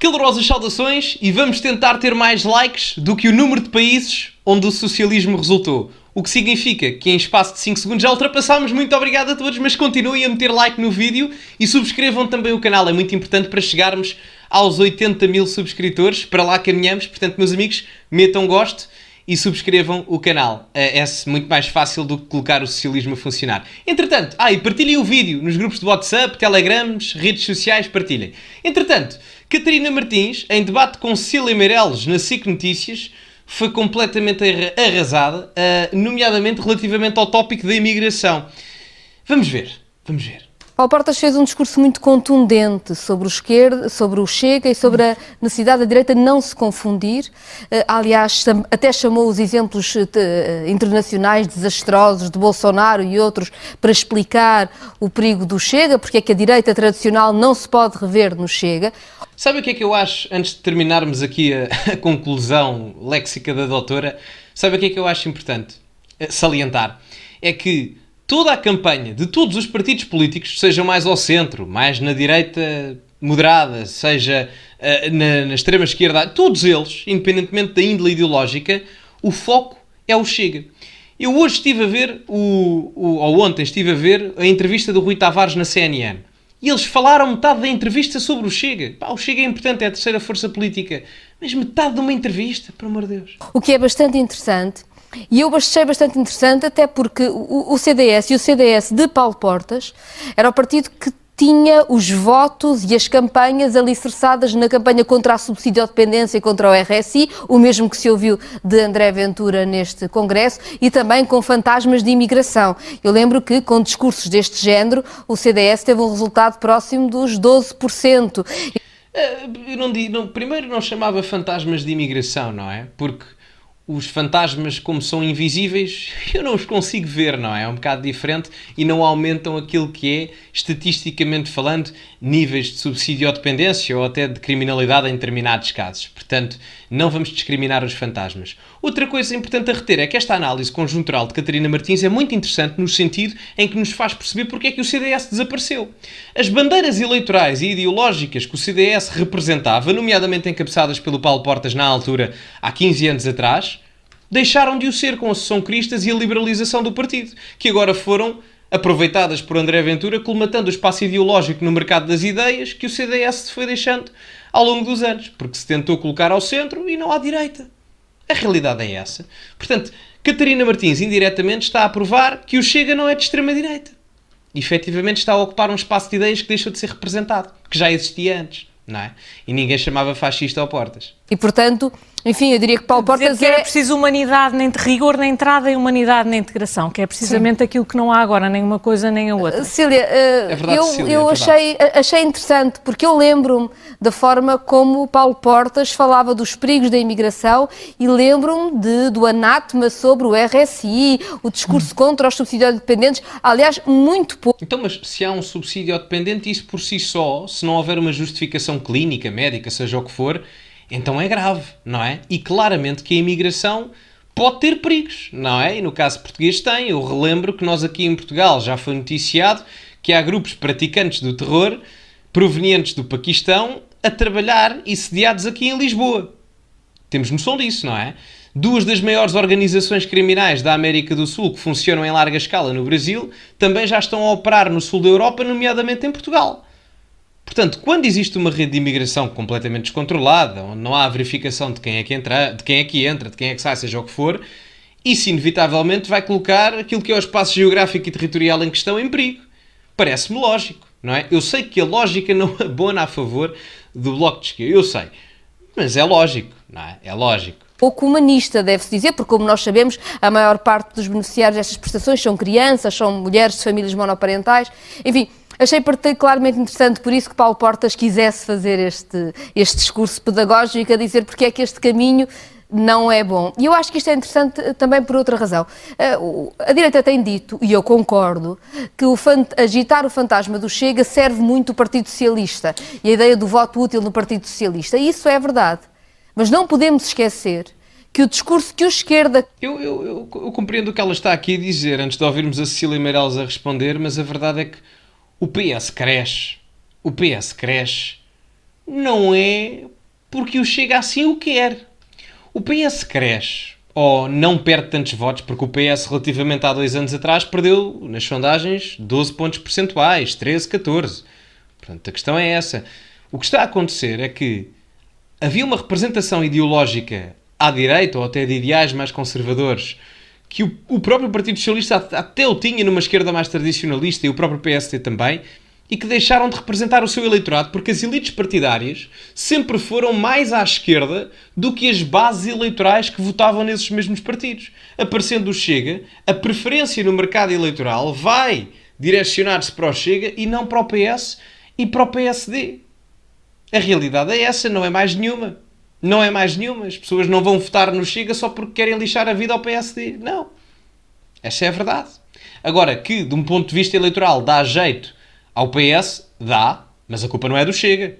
Calorosas saudações e vamos tentar ter mais likes do que o número de países onde o socialismo resultou. O que significa que em espaço de 5 segundos já ultrapassámos. Muito obrigado a todos, mas continuem a meter like no vídeo e subscrevam também o canal. É muito importante para chegarmos aos 80 mil subscritores. Para lá caminhamos. Portanto, meus amigos, metam gosto e subscrevam o canal. É muito mais fácil do que colocar o socialismo a funcionar. Entretanto, e partilhem o vídeo nos grupos de WhatsApp, Telegrams, redes sociais, partilhem. Entretanto, Catarina Martins, em debate com Cecília Meirelles na SIC Notícias, foi completamente arrasada, nomeadamente relativamente ao tópico da imigração. Vamos ver. Paulo Portas fez um discurso muito contundente sobre o Chega e sobre a necessidade da direita não se confundir. Aliás, até chamou os exemplos internacionais desastrosos de Bolsonaro e outros para explicar o perigo do Chega, porque é que a direita tradicional não se pode rever no Chega. Sabe o que é que eu acho, antes de terminarmos aqui a conclusão léxica da doutora, sabe o que é que eu acho importante salientar? É que toda a campanha de todos os partidos políticos, seja mais ao centro, mais na direita moderada, seja na extrema-esquerda, todos eles, independentemente da índole ideológica, o foco é o Chega. Eu hoje estive a ver, ou ontem estive a ver, a entrevista do Rui Tavares na CNN. E eles falaram metade da entrevista sobre o Chega. O Chega é importante, é a terceira força política. Mas metade de uma entrevista, por amor de Deus. O que é bastante interessante. E eu achei bastante interessante até porque o CDS e o CDS de Paulo Portas era o partido que tinha os votos e as campanhas alicerçadas na campanha contra a subsidiodependência e contra o RSI, o mesmo que se ouviu de André Ventura neste congresso, e também com fantasmas de imigração. Eu lembro que, com discursos deste género, o CDS teve um resultado próximo dos 12%. Primeiro não chamava fantasmas de imigração, não é? Porque os fantasmas, como são invisíveis, eu não os consigo ver, não é? É um bocado diferente e não aumentam aquilo que é, estatisticamente falando, níveis de subsidiodependência ou até de criminalidade em determinados casos. Portanto, não vamos discriminar os fantasmas. Outra coisa importante a reter é que esta análise conjuntural de Catarina Martins é muito interessante no sentido em que nos faz perceber porque é que o CDS desapareceu. As bandeiras eleitorais e ideológicas que o CDS representava, nomeadamente encabeçadas pelo Paulo Portas na altura, há 15 anos atrás, deixaram de o ser com a Associação Cristas e a liberalização do partido, que agora foram aproveitadas por André Ventura, colmatando o espaço ideológico no mercado das ideias que o CDS foi deixando ao longo dos anos, porque se tentou colocar ao centro e não à direita. A realidade é essa. Portanto, Catarina Martins indiretamente está a provar que o Chega não é de extrema-direita. Efetivamente está a ocupar um espaço de ideias que deixou de ser representado, que já existia antes, não é? E ninguém chamava fascista ao Portas. E, portanto, enfim, eu diria que Paulo Portas que era preciso humanidade, nem rigor na entrada e humanidade na integração, que é precisamente aquilo que não há agora, nem uma coisa nem a outra. Cecília, eu achei interessante, porque eu lembro-me da forma como Paulo Portas falava dos perigos da imigração e lembro-me do anátema sobre o RSI, o discurso contra os subsidiodependentes, aliás, muito pouco. Então, mas se há um subsídio-dependente, isso por si só, se não houver uma justificação clínica, médica, seja o que for, então é grave, não é? E claramente que a imigração pode ter perigos, não é? E no caso português tem. Eu relembro que nós aqui em Portugal já foi noticiado que há grupos praticantes do terror provenientes do Paquistão a trabalhar e sediados aqui em Lisboa. Temos noção disso, não é? Duas das maiores organizações criminais da América do Sul que funcionam em larga escala no Brasil também já estão a operar no sul da Europa, nomeadamente em Portugal. Portanto, quando existe uma rede de imigração completamente descontrolada, onde não há verificação de quem é que entra, de quem é que sai, seja o que for, isso inevitavelmente vai colocar aquilo que é o espaço geográfico e territorial em questão em perigo. Parece-me lógico, não é? Eu sei que a lógica não abona a favor do Bloco de Esquerda, eu sei, mas é lógico, não é? É lógico. Pouco humanista, deve-se dizer, porque como nós sabemos, a maior parte dos beneficiários destas prestações são crianças, são mulheres de famílias monoparentais, enfim. Achei particularmente interessante, por isso que Paulo Portas quisesse fazer este discurso pedagógico a dizer porque é que este caminho não é bom. E eu acho que isto é interessante também por outra razão. A direita tem dito, e eu concordo, que agitar o fantasma do Chega serve muito o Partido Socialista e a ideia do voto útil no Partido Socialista. E isso é verdade. Mas não podemos esquecer que o discurso que a esquerda... Eu compreendo o que ela está aqui a dizer, antes de ouvirmos a Cecília Meirelles a responder, mas a verdade é que o PS cresce não é porque o Chega assim o quer. O PS cresce, ou não perde tantos votos, porque o PS, relativamente há 2 anos atrás, perdeu nas sondagens 12 pontos percentuais, 13, 14. Portanto, a questão é essa. O que está a acontecer é que havia uma representação ideológica à direita, ou até de ideais mais conservadores, que o próprio Partido Socialista até o tinha numa esquerda mais tradicionalista, e o próprio PSD também, e que deixaram de representar o seu eleitorado, porque as elites partidárias sempre foram mais à esquerda do que as bases eleitorais que votavam nesses mesmos partidos. Aparecendo o Chega, a preferência no mercado eleitoral vai direcionar-se para o Chega e não para o PS e para o PSD. A realidade é essa, não é mais nenhuma. Não é mais nenhuma. As pessoas não vão votar no Chega só porque querem lixar a vida ao PSD. Não. Essa é a verdade. Agora, que de um ponto de vista eleitoral dá jeito ao PS, dá, mas a culpa não é do Chega.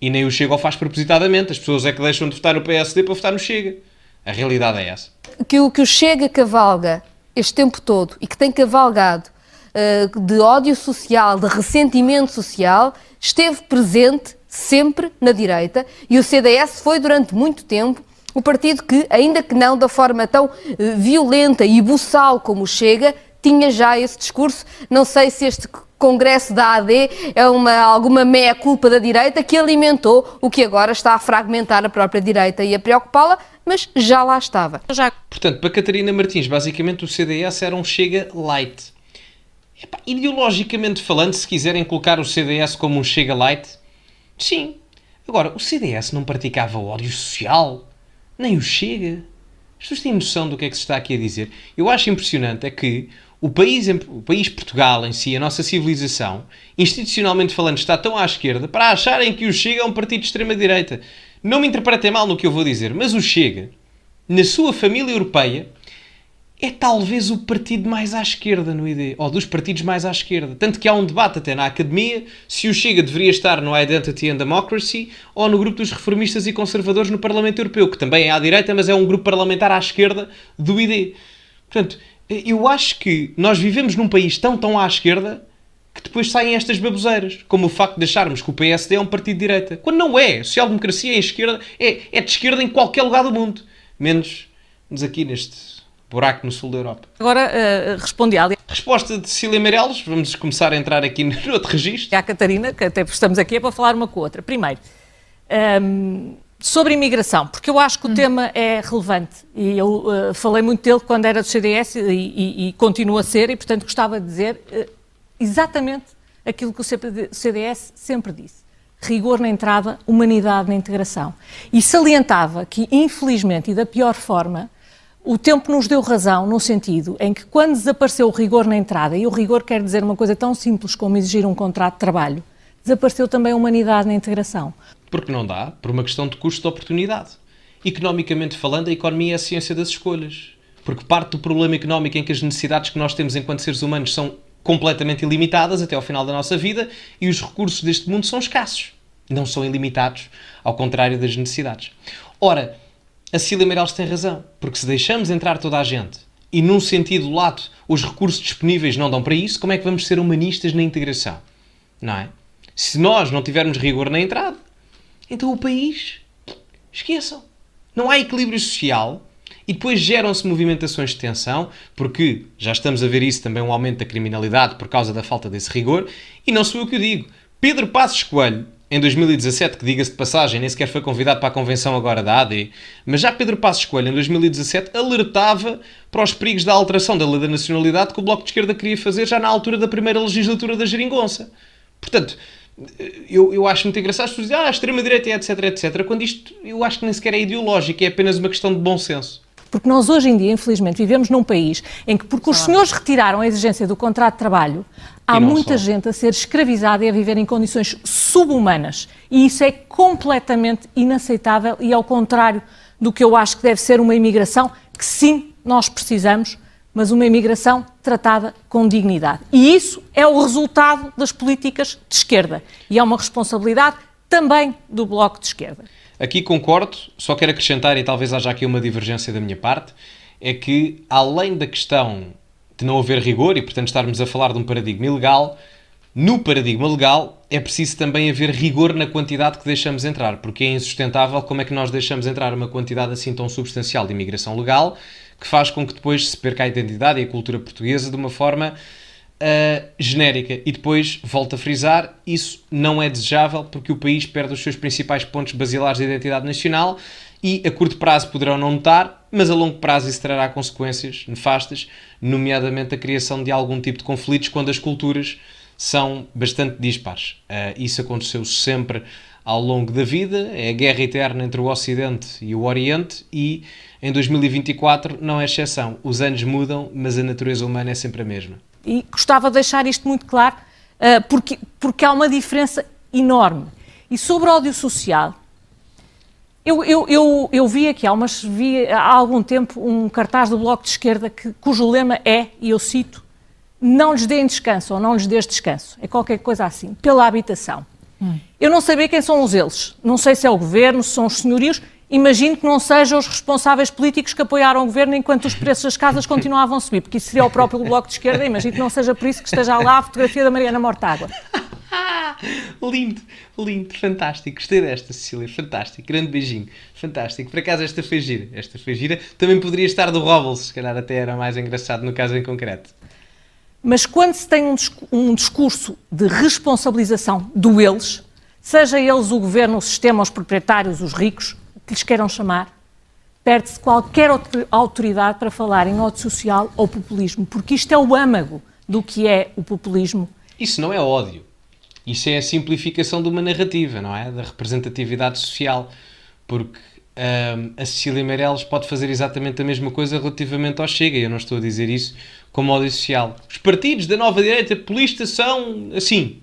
E nem o Chega o faz propositadamente. As pessoas é que deixam de votar no PSD para votar no Chega. A realidade é essa. Que o Chega cavalga este tempo todo e que tem cavalgado de ódio social, de ressentimento social, esteve presente sempre na direita, e o CDS foi durante muito tempo o partido que, ainda que não da forma tão violenta e buçal como o Chega, tinha já esse discurso. Não sei se este congresso da AD é alguma meia-culpa da direita que alimentou o que agora está a fragmentar a própria direita e a preocupá-la, mas já lá estava. Portanto, para Catarina Martins, basicamente o CDS era um Chega light. Ideologicamente falando, se quiserem colocar o CDS como um Chega light, sim. Agora, o CDS não praticava ódio social, nem o Chega. As pessoas têm noção do que é que se está aqui a dizer? Eu acho impressionante é que o país Portugal em si, a nossa civilização, institucionalmente falando, está tão à esquerda para acharem que o Chega é um partido de extrema-direita. Não me interpretem mal no que eu vou dizer, mas o Chega, na sua família europeia, é talvez o partido mais à esquerda no ID, ou dos partidos mais à esquerda. Tanto que há um debate até na academia se o Chega deveria estar no Identity and Democracy ou no grupo dos reformistas e conservadores no Parlamento Europeu, que também é à direita, mas é um grupo parlamentar à esquerda do ID. Portanto, eu acho que nós vivemos num país tão à esquerda que depois saem estas baboseiras, como o facto de acharmos que o PSD é um partido de direita. Quando não é. A social-democracia é esquerda, é de esquerda em qualquer lugar do mundo. Menos aqui neste buraco no sul da Europa. Agora respondi à resposta de Cecília Meirelles. Vamos começar a entrar aqui no outro registro. à Catarina, que até estamos aqui para falar uma com a outra. Primeiro, sobre imigração, porque eu acho que o tema é relevante e eu falei muito dele quando era do CDS e continua a ser, e portanto gostava de dizer exatamente aquilo que o CDS sempre disse. Rigor na entrada, humanidade na integração. E salientava que, infelizmente e da pior forma, o tempo nos deu razão no sentido em que quando desapareceu o rigor na entrada, e o rigor quer dizer uma coisa tão simples como exigir um contrato de trabalho, desapareceu também a humanidade na integração. Porque não dá, por uma questão de custo de oportunidade. Economicamente falando, a economia é a ciência das escolhas. Porque parte do problema económico em que as necessidades que nós temos enquanto seres humanos são completamente ilimitadas até ao final da nossa vida e os recursos deste mundo são escassos. Não são ilimitados, ao contrário das necessidades. Ora, a Cecília Meirelles tem razão, porque se deixamos entrar toda a gente e num sentido lato os recursos disponíveis não dão para isso, como é que vamos ser humanistas na integração? Não é? Se nós não tivermos rigor na entrada, então o país, esqueçam. Não há equilíbrio social e depois geram-se movimentações de tensão, porque já estamos a ver isso também, um aumento da criminalidade por causa da falta desse rigor, e não sou eu que o digo. Pedro Passos Coelho, em 2017, que diga-se de passagem, nem sequer foi convidado para a convenção agora da AD, mas já Pedro Passos Coelho, em 2017, alertava para os perigos da alteração da lei da nacionalidade que o Bloco de Esquerda queria fazer já na altura da primeira legislatura da Geringonça. Portanto, eu acho muito engraçado as pessoas dizem, extrema-direita, etc, quando isto eu acho que nem sequer é ideológico, é apenas uma questão de bom senso. Porque nós hoje em dia, infelizmente, vivemos num país em que, porque os senhores retiraram a exigência do contrato de trabalho, há muita gente a ser escravizada e a viver em condições subhumanas. E isso é completamente inaceitável e ao contrário do que eu acho que deve ser uma imigração, que sim, nós precisamos, mas uma imigração tratada com dignidade. E isso é o resultado das políticas de esquerda. E é uma responsabilidade também do Bloco de Esquerda. Aqui concordo, só quero acrescentar, e talvez haja aqui uma divergência da minha parte, é que, além da questão de não haver rigor e, portanto, estarmos a falar de um paradigma ilegal, No paradigma legal, é preciso também haver rigor na quantidade que deixamos entrar, porque é insustentável como é que nós deixamos entrar uma quantidade assim tão substancial de imigração legal, que faz com que depois se perca a identidade e a cultura portuguesa de uma forma genérica. E depois, volto a frisar, isso não é desejável, porque o país perde os seus principais pontos basilares de identidade nacional e a curto prazo poderão não notar, mas a longo prazo isso trará consequências nefastas, nomeadamente a criação de algum tipo de conflitos quando as culturas são bastante dispares. Isso aconteceu sempre ao longo da vida, é a guerra eterna entre o Ocidente e o Oriente e em 2024 não é exceção. Os anos mudam, mas a natureza humana é sempre a mesma. E gostava de deixar isto muito claro, porque há uma diferença enorme. E sobre o ódio social, eu vi aqui há algum tempo um cartaz do Bloco de Esquerda cujo lema é, e eu cito, não lhes deem descanso ou não lhes dês descanso. É qualquer coisa assim, pela habitação. Eu não sabia quem são os eles. Não sei se é o governo, se são os senhorios. Imagino que não sejam os responsáveis políticos que apoiaram o governo enquanto os preços das casas continuavam a subir, porque isso seria o próprio Bloco de Esquerda. Imagino que não seja por isso que esteja lá a fotografia da Mariana Mortágua. Lindo, lindo, fantástico. Gostei desta, Cecília, fantástico. Grande beijinho, fantástico. Por acaso esta foi gira. Esta foi gira. Também poderia estar do Robles, se calhar até era mais engraçado no caso em concreto. Mas quando se tem um discurso de responsabilização do eles, seja eles o governo, o sistema, os proprietários, os ricos, o que lhes queiram chamar, perde-se qualquer autoridade para falar em ódio social ou populismo, porque isto é o âmago do que é o populismo. Isso não é ódio. Isso é a simplificação de uma narrativa, não é? Da representatividade social. Porque a Cecília Meirelles pode fazer exatamente a mesma coisa relativamente ao Chega. E eu não estou a dizer isso como ódio social. Os partidos da nova direita populista são assim.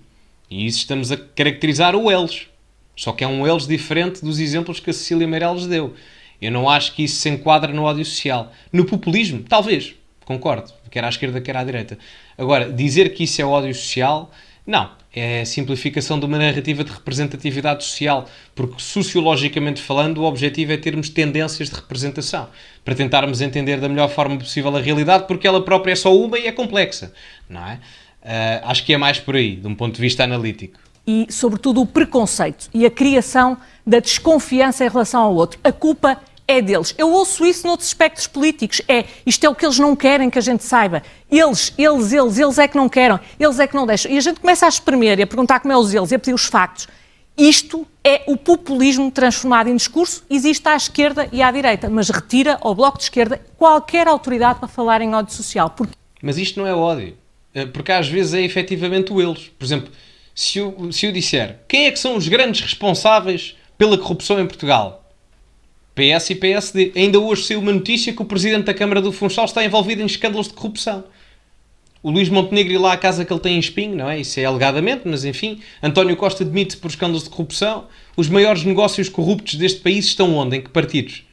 E isso estamos a caracterizar o eles. Só que é um eles diferente dos exemplos que a Cecília Meirelles deu. Eu não acho que isso se enquadra no ódio social. No populismo, talvez. Concordo. Quer à esquerda, quer à direita. Agora, dizer que isso é ódio social, não. É a simplificação de uma narrativa de representatividade social. Porque, sociologicamente falando, o objetivo é termos tendências de representação. Para tentarmos entender da melhor forma possível a realidade, porque ela própria é só uma e é complexa. Não é? Acho que é mais por aí, de um ponto de vista analítico. E, sobretudo, o preconceito e a criação da desconfiança em relação ao outro. A culpa é deles. Eu ouço isso noutros aspectos políticos. Isto é o que eles não querem que a gente saiba. Eles é que não querem, eles é que não deixam. E a gente começa a espremer e a perguntar como é os eles e a pedir os factos. Isto é o populismo transformado em discurso. Existe à esquerda e à direita, mas retira ao Bloco de Esquerda qualquer autoridade para falar em ódio social. Mas isto não é ódio. Porque às vezes é efetivamente o eles. Por exemplo, se eu disser quem é que são os grandes responsáveis pela corrupção em Portugal? PS e PSD. Ainda hoje saiu uma notícia que o Presidente da Câmara do Funchal está envolvido em escândalos de corrupção. O Luís Montenegro ir lá à casa que ele tem em Espinho, não é? Isso é alegadamente, mas enfim. António Costa demite-se por escândalos de corrupção. Os maiores negócios corruptos deste país estão onde? Em que partidos?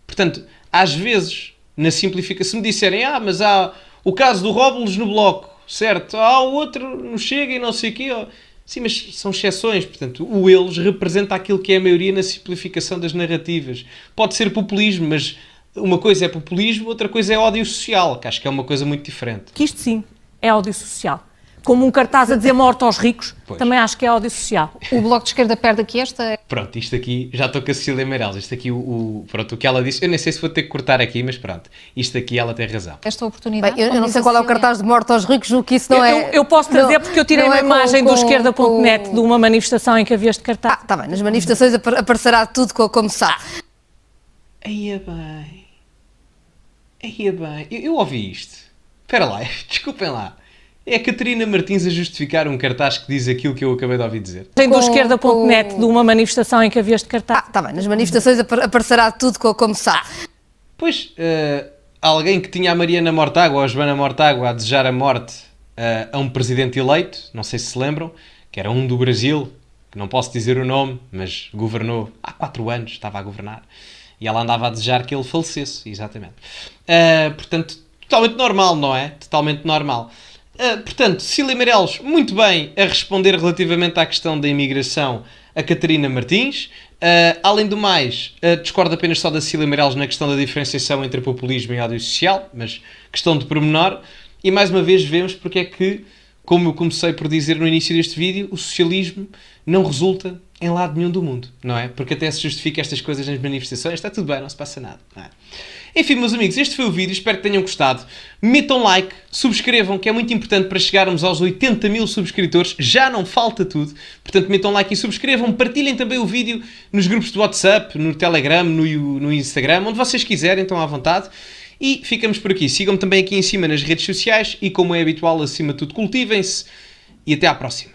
Portanto, às vezes, na simplificação, se me disserem, mas há o caso do Robles no Bloco, certo? Há o outro no Chega e não sei o quê. Sim, mas são exceções. Portanto, o eles representa aquilo que é a maioria na simplificação das narrativas. Pode ser populismo, mas uma coisa é populismo, outra coisa é ódio social, que acho que é uma coisa muito diferente. Que isto sim é ódio social. Como um cartaz a dizer morte aos ricos, pois. Também acho que é ódio social. O Bloco de Esquerda perde aqui esta... Pronto, isto aqui, já estou com a Cecília Meirelles, isto aqui, pronto, o que ela disse, eu nem sei se vou ter que cortar aqui, mas pronto, isto aqui ela tem razão. Esta oportunidade... Bem, eu não sei qual é o cartaz de morte aos ricos, o que isso não é... Eu posso dizer porque eu tirei uma imagem do esquerda.net de uma manifestação em que havia este cartaz. Está bem, nas manifestações aparecerá tudo como se sabe. Aí é bem, eu ouvi isto. Espera lá, desculpem lá. É a Catarina Martins a justificar um cartaz que diz aquilo que eu acabei de ouvir dizer. Tem do esquerda.net de uma manifestação em que havia este cartaz. Está bem, nas manifestações aparecerá tudo como se sabe. Pois, alguém que tinha a Mariana Mortágua ou a Joana Mortágua a desejar a morte a um presidente eleito, não sei se se lembram, que era um do Brasil, que não posso dizer o nome, mas governou há 4 anos, estava a governar, e ela andava a desejar que ele falecesse, exatamente. Portanto, totalmente normal, não é? Totalmente normal. Portanto, Cecília Meirelles, muito bem a responder relativamente à questão da imigração a Catarina Martins. Além do mais, discordo apenas só da Cecília Meirelles na questão da diferenciação entre populismo e ódio social, mas questão de pormenor. E mais uma vez vemos porque é que como eu comecei por dizer no início deste vídeo, o socialismo não resulta em lado nenhum do mundo, não é? Porque até se justifica estas coisas nas manifestações, está tudo bem, não se passa nada, não é? Enfim, meus amigos, este foi o vídeo, espero que tenham gostado. Metam like, subscrevam, que é muito importante para chegarmos aos 80 mil subscritores, já não falta tudo. Portanto, metam like e subscrevam, partilhem também o vídeo nos grupos de WhatsApp, no Telegram, no Instagram, onde vocês quiserem, estão à vontade. E ficamos por aqui. Sigam-me também aqui em cima nas redes sociais e, como é habitual, acima de tudo, cultivem-se e até à próxima.